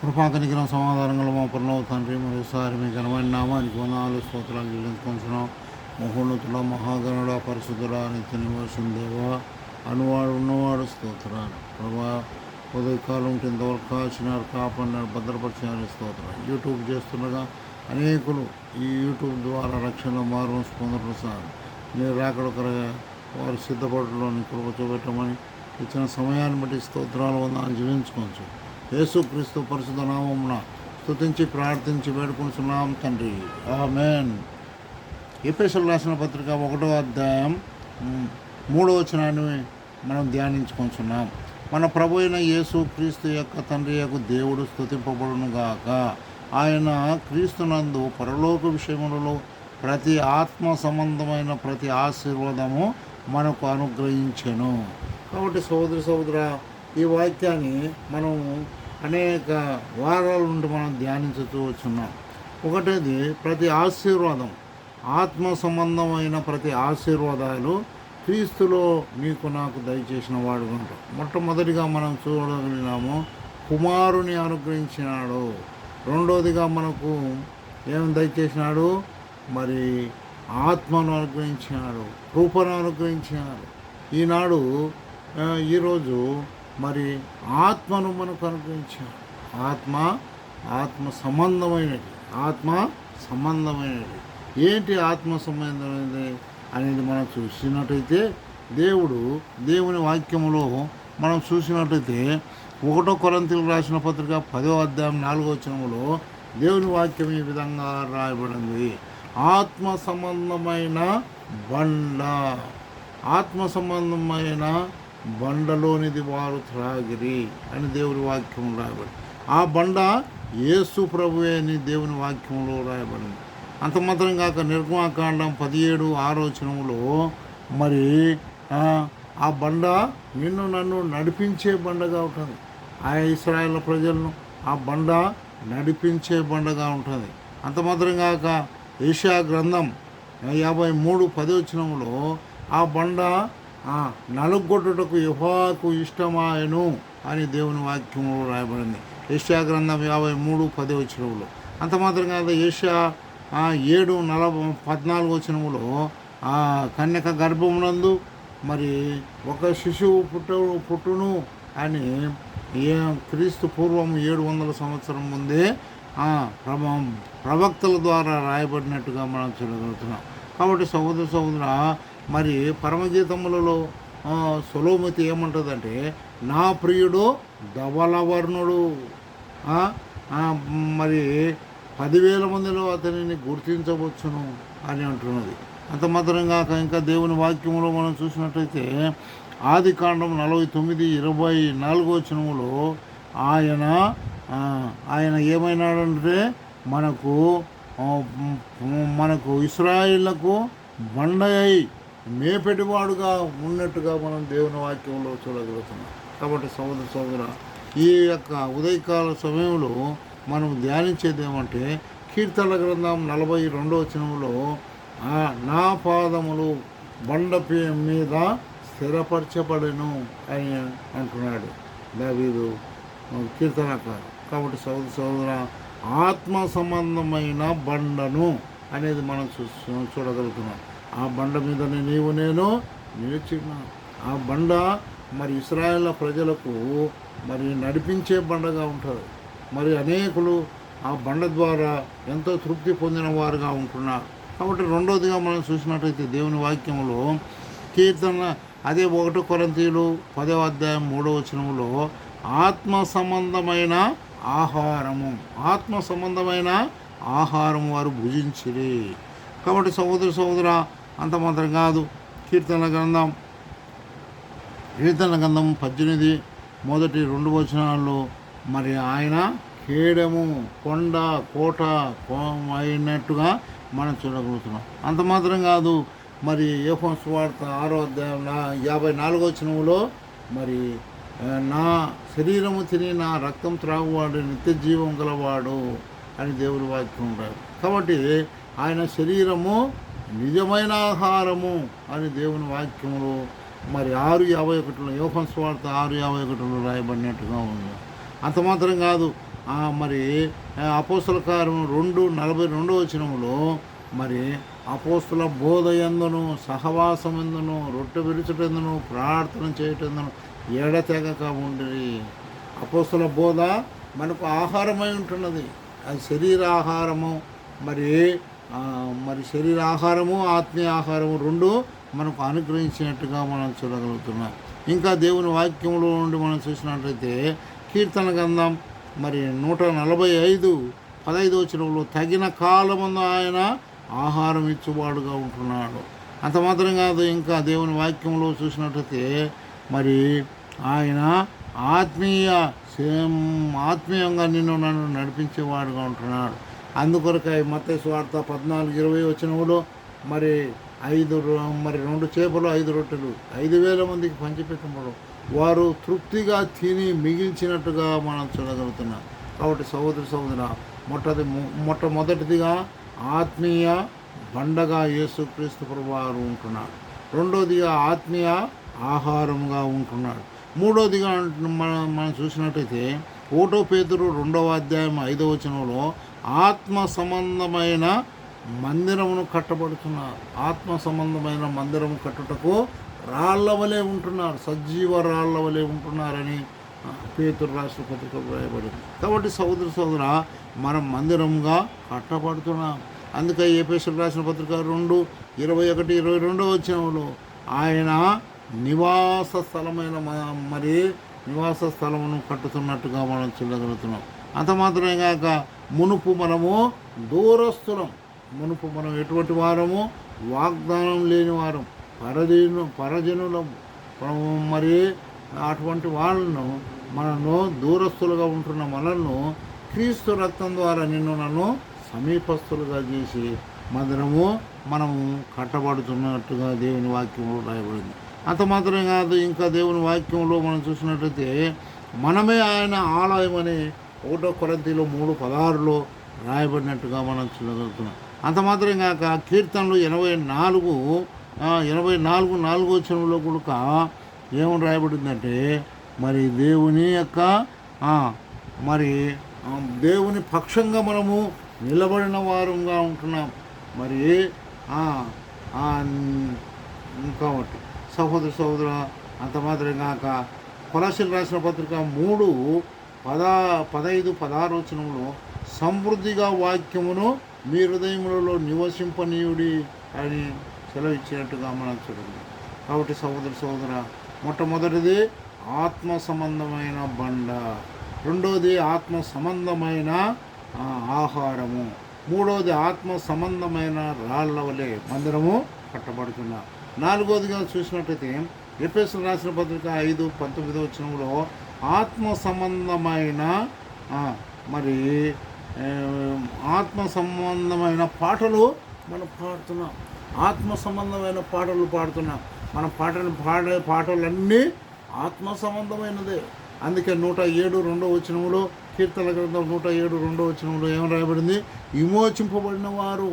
కృపాకనికరం సమాధానంలో మా పరలోక తండ్రి మరోసారి మీ ఘనమైన నామానికి వందనాలు స్తోత్రాలు చెల్లించుకుంటున్నాం. మహోన్నతుడ మహాగణుడ పరిశుద్ధుడ నిత్య నివాసం దేవా అనువాడు ఉన్నవాడు స్తోత్రాలు ప్రభా. ఉదయకాలం ఇంతవరకు కాచినారు, కాపాడినారు, భద్రపరిచినారు స్తోత్రాలు. యూట్యూబ్ చేస్తుండగా అనేకులు ఈ యూట్యూబ్ ద్వారా రక్షణ మార్గం పొందడం సార్ మీరు రాకడొకరగా వారు సిద్ధపడలోని కృప చూపెట్టమని ఇచ్చిన సమయాన్ని బట్టి స్తోత్రాలు వందనాలు జీవించుకోవచ్చు. యేసుక్రీస్తు పరిశుద్ధ నామమున స్తుతించి ప్రార్థించి వేడుకుంటున్నాం తండ్రి, ఆమేన్. ఎఫెసీయులకు రాసిన పత్రిక 1వ అధ్యాయం 3వ వచనాన్ని మనం ధ్యానించుకుంటున్నాం. మన ప్రభు అయిన యేసుక్రీస్తు యొక్క తండ్రి యొక్క దేవుడు స్తుతింపబడును గాక. ఆయన క్రీస్తునందు పరలోక విషయములలో ప్రతి ఆత్మ సంబంధమైన ప్రతి ఆశీర్వాదము మనకు అనుగ్రహించెను. కాబట్టి సహోదర ఈ వాక్యాన్ని మనం అనేక వారాల నుండి మనం ధ్యానించుతూ వచ్చున్నాం. ఒకటేది ప్రతి ఆశీర్వాదం, ఆత్మ సంబంధమైన ప్రతి ఆశీర్వాదాలు క్రీస్తులో నీకు నాకు దయచేసిన వాడు ఉంటాం. మొట్టమొదటిగా మనం చూడగలిగినాము కుమారుని అనుగ్రహించినాడు. రెండోదిగా మనకు ఏమి దయచేసినాడు, మరి ఆత్మను అనుగ్రహించినాడు, కృపను అనుగ్రహించినాడు. ఈరోజు మరి ఆత్మను మనకు అనుగ్రహించాడు. ఆత్మ సంబంధమైనది ఏంటి ఆత్మ సంబంధమైనది అనేది మనం చూసినట్టయితే దేవుని వాక్యములో మనం చూసినట్టయితే 1 కొరింథీయులకు రాసిన పత్రిక 10వ అధ్యాయం 4వ వచనములో దేవుని వాక్యం ఈ విధంగా రాయబడింది. ఆత్మ సంబంధమైన బండలోనిది వారు త్రాగిరి అని దేవుని వాక్యం రాయబడింది. ఆ బండ యేసు ప్రభువే అని దేవుని వాక్యంలో రాయబడింది. అంత మాత్రం కాక నిర్గమాకాండం 17:6 వచనములో మరి ఆ బండ నన్ను నడిపించే బండగా ఉంటుంది. ఆ ఇశ్రాయేల్ ప్రజలను ఆ బండ నడిపించే బండగా ఉంటుంది. అంత మాత్రం కాక యెషయా గ్రంథం 53:10 వచనములో ఆ బండ నలుగొట్టుటకు యెహోవాకు ఇష్టమాయను అని దేవుని వాక్యంలో రాయబడింది. యెషయా గ్రంథం 53:10 వచనములో. అంత మాత్రం కాదు యెషయా 7:14 వచనములో కన్యక గర్భమునందు మరి ఒక శిశువు పుట్టును అని క్రీస్తు పూర్వం 700 సంవత్సరం ముందే ప్రవక్తల ద్వారా రాయబడినట్టుగా మనం చూడగలుగుతున్నాం. కాబట్టి సహోదర మరి పరమగీతములలో సొలొమోతి ఏమంటుందంటే నా ప్రియుడు ధవలవర్ణుడు, మరి 10,000 మందిలో అతనిని గుర్తించవచ్చును అని అంటున్నది. అంత మాత్రం కాక ఇంకా దేవుని వాక్యములో మనం చూసినట్లయితే ఆదికాండం 49:24 వచనములో ఆయన ఏమైనాడంటే మనకు ఇశ్రాయేళ్లకు బండై మేపెటివాడుగా ఉన్నట్టుగా మనం దేవుని వాక్యంలో చూడగలుగుతున్నాం. కాబట్టి సహోదర ఈ యొక్క ఉదయకాల సమయంలో మనం ధ్యానించేది ఏమంటే కీర్తనల గ్రంథం 42వ వచనంలో నా పాదములు బండ మీద స్థిరపరచబడెను అని అంటున్నాడు దావీదు కీర్తనకారు. కాబట్టి సహోదర ఆత్మ సంబంధమైన బండను అనేది మనం చూడగలుగుతున్నాం. ఆ బండ మీద నేను నిలిచిన్నాను. ఆ బండ మరి ఇశ్రాయేల్ ప్రజలకు మరి నడిపించే బండగా ఉంటుంది. మరి అనేకులు ఆ బండ ద్వారా ఎంతో తృప్తి పొందిన వారుగా ఉంటున్నారు. కాబట్టి రెండోదిగా మనం చూసినట్టయితే దేవుని వాక్యంలో కీర్తన అదే 1 కొరింథీయులు 10వ అధ్యాయం 3వ వచనములో ఆత్మ సంబంధమైన ఆహారము వారు భుజించిరి. కాబట్టి సహోదర అంత మాత్రం కాదు కీర్తన గ్రంథం 18 మొదటి 2 వచనాల్లో మరి ఆయన కేడము కొండ కోట అయినట్టుగా మనం చూడగలుగుతున్నాం. అంత మాత్రం కాదు మరి యోహాను సువార్త 6వ అధ్యాయం 54వ వచనములో మరి నా శరీరము తిని నా రక్తం త్రాగువాడు నిత్య జీవం గలవాడు అని దేవుని వాక్యం ఉంటారు. కాబట్టి ఆయన శరీరము నిజమైన ఆహారము అని దేవుని వాక్యములు మరి 6:51 యోహాను సువార్త 6:51 రాయబడినట్టుగా ఉంది. అంత మాత్రం కాదు మరి అపోస్తల కార్యం 2:42 వచనంలో మరి అపోస్తల బోధ యందును సహవాసమందును రొట్టె విరుచుటందును ప్రార్థన చేయటందును ఎడతెగక ఉండిరి. అపోస్తల బోధ మనకు ఆహారమై ఉంటున్నది. అది శరీరాహారము, మరి శరీరాహారము ఆత్మీయ ఆహారము రెండు మనకు అనుగ్రహించినట్టుగా మనం చూడగలుగుతున్నాం. ఇంకా దేవుని వాక్యంలో నుండి మనం చూసినట్లయితే కీర్తన గ్రంథం మరి 145:15 వచనంలో తగిన కాలమందు ఆయన ఆహారం ఇచ్చువాడుగా ఉంటున్నాడు. అంత మాత్రం కాదు, ఇంకా దేవుని వాక్యంలో చూసినట్లయితే మరి ఆయన ఆత్మీయంగా నన్ను నడిపించేవాడుగా ఉంటున్నాడు. అందుకొరకై మత్తయి సువార్త 14:20 వచనంలో మరి 2 చేపలు 5 రొట్టెలు 5,000 మందికి పంచిపెట్టడం వారు తృప్తిగా తిని మిగిల్చినట్టుగా మనం చూడగలుగుతున్నాం. కాబట్టి సహోదర మొట్టమొదటిదిగా ఆత్మీయ బండగా యేసుక్రీస్తు ప్రభువారు ఉంటున్నాడు. రెండోదిగా ఆత్మీయ ఆహారంగా ఉంటున్నాడు. మూడోదిగా మనం చూసినట్టయితే 1 పేతురు 2:5 వచనంలో ఆత్మ సంబంధమైన మందిరమును కట్టబడుతున్నారు. ఆత్మ సంబంధమైన మందిరము కట్టుటకు రాళ్ల వలె ఉంటున్నారు, సజీవ రాళ్ల వలె ఉంటున్నారని పేతురు రాసిన పత్రిక వ్రాయబడింది. కాబట్టి సహోదర మనం మందిరంగా కట్టబడుతున్నాం. అందుకే ఎఫెసీయులకు రాసిన పత్రిక 2:21-22 వచనంలో ఆయన నివాస స్థలమును కట్టుతున్నట్టుగా మనం చూడగలుగుతున్నాం. అంత మాత్రమే కాక మునుపు మనం ఎటువంటి వారము, వాగ్దానం లేని వారం, పరజనులము. మరి అటువంటి వాళ్ళను మనను దూరస్తులుగా ఉంటున్న మనల్ని క్రీస్తు రక్తం ద్వారా నన్ను సమీపస్తులుగా చేసి మనము కట్టబడుతున్నట్టుగా దేవుని వాక్యంలో రాయబడింది. అంత మాత్రమే కాదు, ఇంకా దేవుని వాక్యంలో మనం చూసినట్లయితే మనమే ఆయన ఆలయమని 1 కొరింథీయులు 3:16 రాయబడినట్టుగా మనం చూడగలుగుతున్నాం. అంత మాత్రమే కాక కీర్తనలు 84:4 వచనంలో కూడా ఏమని రాయబడిందంటే మరి దేవుని పక్షంగా మనము నిలబడిన వారంగా ఉంటున్నాం. మరి కాబట్టి సహోదర అంత మాత్రమే కాక కొలస్సీయులకు రాసిన పత్రిక 3:15-16 వచనంలో సమృద్ధిగా వాక్యమును మీ హృదయములలో నివసింపనీయుడి అని సెలవిచ్చినట్టుగా మనం చూడండి. కాబట్టి సహోదర మొట్టమొదటిది ఆత్మ సంబంధమైన బండ, రెండోది ఆత్మ సంబంధమైన ఆహారము, మూడోది ఆత్మ సంబంధమైన రాళ్ల వలె మందిరము కట్టబడుతున్నా. నాలుగోదిగా చూసినట్టయితే ఎఫెసీయులకు రాసిన పత్రిక 5:19 వచనంలో ఆత్మ సంబంధమైన పాటలు మనం పాడుతున్నాం. ఆత్మ సంబంధమైన పాటలు పాడుతున్నాం. మనం పాటలన్నీ ఆత్మ సంబంధమైనదే. అందుకే 107:2 వచనంలో కీర్తనల గ్రంథం 107:2 వచనంలో ఏమని రాయబడింది? విమోచింపబడిన వారు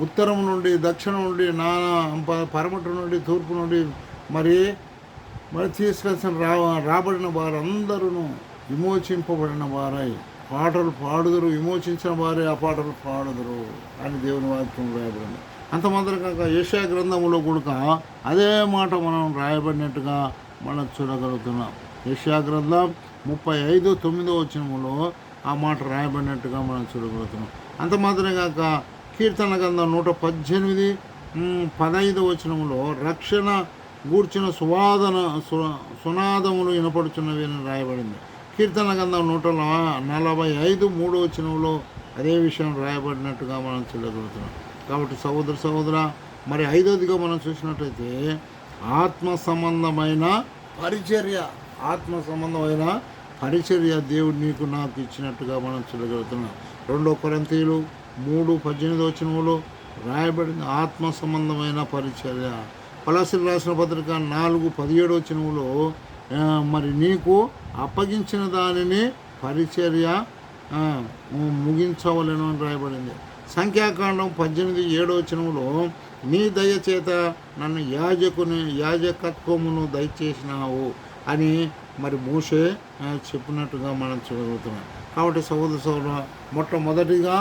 ఉత్తరం నుండి, దక్షిణం నుండి, పరమట నుండి, తూర్పు నుండి మరి తీసుకొచ్చిన రాబడిన వారందరూ విమోచింపబడిన వారై పాటలు పాడుదురు, విమోచించిన వారే ఆ పాటలు పాడుదురు అని దేవుని వాక్యం రాయబడింది. అంతమాత్రం కాక యెషయా గ్రంథంలో కూడా అదే మాట మనం రాయబడినట్టుగా మనం చూడగలుగుతున్నాం. యెషయా గ్రంథం 35:9 వచనంలో ఆ మాట రాయబడినట్టుగా మనం చూడగలుగుతున్నాం. అంతమాత్రమే కాక కీర్తన గ్రంథం 118:15 వచనంలో రక్షణ గూర్చిన సునాదములు వినపడుచున్నవి అని రాయబడింది. కీర్తన గ్రంథం 145:3 వచనంలో అదే విషయం రాయబడినట్టుగా మనం చూడగలుగుతున్నాం. కాబట్టి సహోదర మరి ఐదోదిగా మనం చూసినట్లయితే ఆత్మ సంబంధమైన పరిచర్య దేవుడు నీకు నాకు ఇచ్చినట్టుగా మనం చూడగలుగుతున్నాం. 2 కొరింథీయులు 3:18 వచనంలో రాయబడింది ఆత్మ సంబంధమైన పరిచర్య. కొలస్సీయులకు రాసిన పత్రిక 4:17 వచనంలో మరి నీకు అప్పగించిన దానిని పరిచర్య ముగించవలెను అని రాయబడింది. సంఖ్యాకాండం 18:7 వచనంలో నీ దయచేత నన్ను యాజకత్వమును దయచేసినావు అని మరి మోషే చెప్పినట్టుగా మనం చూడగలుగుతున్నాం. కాబట్టి సహోదర మొట్టమొదటిగా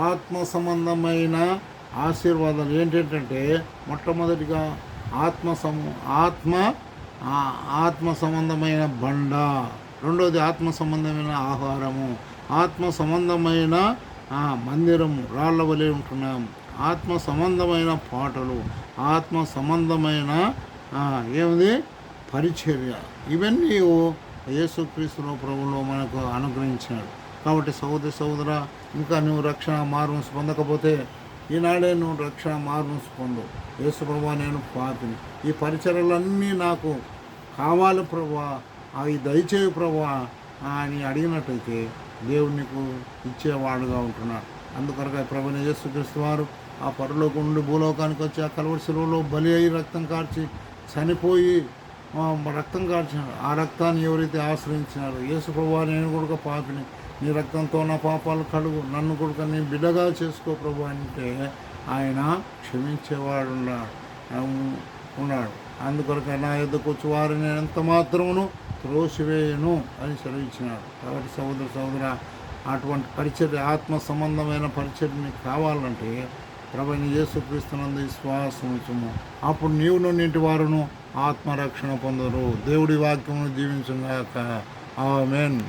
ఆత్మ సంబంధమైన ఆశీర్వాదాలు ఏంటంటే మొట్టమొదటిగా ఆత్మ ఆత్మ సంబంధమైన బండ, రెండోది ఆత్మ సంబంధమైన ఆహారము, ఆత్మ సంబంధమైన మందిరము రాళ్ళ వలె ఉంటున్నాం, ఆత్మ సంబంధమైన పాటలు, ఆత్మ సంబంధమైన ఏమిది పరిచర్య, ఇవన్నీ యేసుక్రీస్తు ప్రభువులో మనకు అనుగ్రహించాడు. కాబట్టి సహోదర ఇంకా నువ్వు రక్షణ మార్మన్స్ పొందకపోతే ఈనాడే నువ్వు రక్షణ మార్మన్స్ పొందు. యేసు ప్రభువా, నేను పాపిని, ఈ పరిచర్యలన్నీ నాకు కావాలి ప్రభువా, అవి దయచేయి ప్రభువా అని అడిగినట్టయితే దేవుడు నీకు ఇచ్చేవాడుగా ఉంటున్నాడు. అందుకొరగా ప్రభువైన యేసుక్రీస్తు వారు ఆ పరలోకం నుండి భూలోకానికి వచ్చి ఆ కలువరి శిలువలో బలి అయి రక్తం కార్చి చనిపోయి రక్తం కార్చినాడు. ఆ రక్తాన్ని ఎవరైతే ఆశ్రయించినారో, యేసు ప్రభువా, నేను కూడా పాపిని, నీ రక్తంతో నా పాపాలు కడుగు, నన్ను కూడా నీ బిడ్డగా చేసుకో ప్రభు అంటే ఆయన క్షమించేవాడు ఉన్నాడు. అందుకొరకు నా యొద్దకు వచ్చి వారు నేను ఎంత మాత్రమును త్రోసివేయను అని సెలవిచ్చినాడు. కాబట్టి సహోదర అటువంటి పరిచర్య, ఆత్మ సంబంధమైన పరిచర్యని కావాలంటే ప్రభువైన యేసుక్రీస్తునందు విశ్వాసం ఉంచుము. అప్పుడు నీవును నీటి వారును ఆత్మరక్షణ పొందరు. దేవుడి వాక్యమును జీవించుగాక. ఆమేన్.